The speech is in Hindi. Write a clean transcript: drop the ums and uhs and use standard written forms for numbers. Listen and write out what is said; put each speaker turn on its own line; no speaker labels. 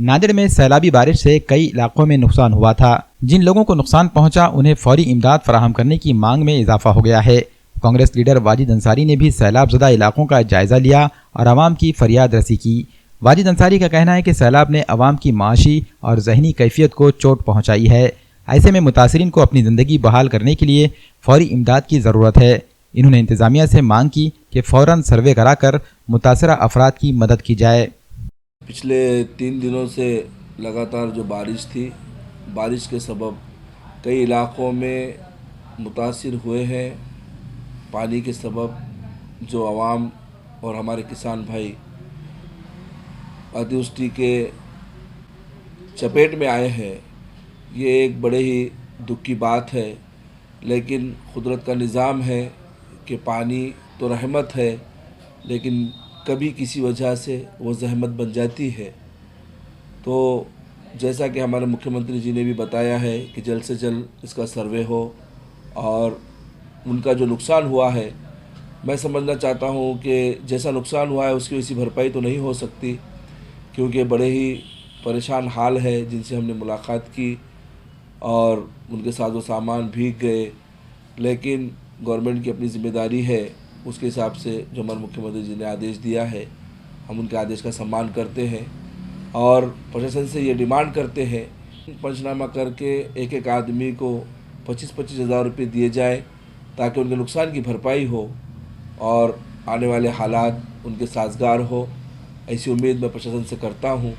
नांदेड़ में सैलाबी बारिश से कई इलाकों में नुकसान हुआ था। जिन लोगों को नुकसान पहुंचा उन्हें फौरी इमदाद फराहम करने की मांग में इजाफा हो गया है। कांग्रेस लीडर वाजिद अंसारी ने भी सैलाब-ज़दा इलाकों का जायजा लिया और आवाम की फरियाद रसी की। वाजिद अंसारी का कहना है कि सैलाब ने आवाम की माशी और जहनी कैफियत को चोट पहुंचाई है। ऐसे में मुतासरीन को अपनी ज़िंदगी बहाल करने के लिए फौरी इमदाद की ज़रूरत है। इन्होंने इंतज़ामिया से मांग की कि फ़ौरन सर्वे कराकर मुतासरा अफराद की मदद की जाए।
पिछले 3 दिनों से लगातार जो बारिश थी, बारिश के सबब कई इलाकों में मुतासिर हुए हैं। पानी के सबब जो आवाम और हमारे किसान भाई अतिवृष्टि के चपेट में आए हैं, ये एक बड़े ही दुख की बात है। लेकिन कुदरत का निज़ाम है कि पानी तो रहमत है, लेकिन कभी किसी वजह से वो ज़हमत बन जाती है। तो जैसा कि हमारे मुख्यमंत्री जी ने भी बताया है कि जल्द से जल्द इसका सर्वे हो और उनका जो नुकसान हुआ है, मैं समझना चाहता हूँ कि जैसा नुकसान हुआ है उसकी वैसी भरपाई तो नहीं हो सकती, क्योंकि बड़े ही परेशान हाल है जिनसे हमने मुलाकात की और उनके साजो सामान भीग गए। लेकिन गवर्नमेंट की अपनी ज़िम्मेदारी है, उसके हिसाब से जो हमारे मुख्यमंत्री जी ने आदेश दिया है, हम उनके आदेश का सम्मान करते हैं और प्रशासन से ये डिमांड करते हैं पंचनामा करके एक एक आदमी को 25-25 हज़ार रुपये दिए जाए ताकि उनके नुकसान की भरपाई हो और आने वाले हालात उनके साजगार हो। ऐसी उम्मीद मैं प्रशासन से करता हूँ।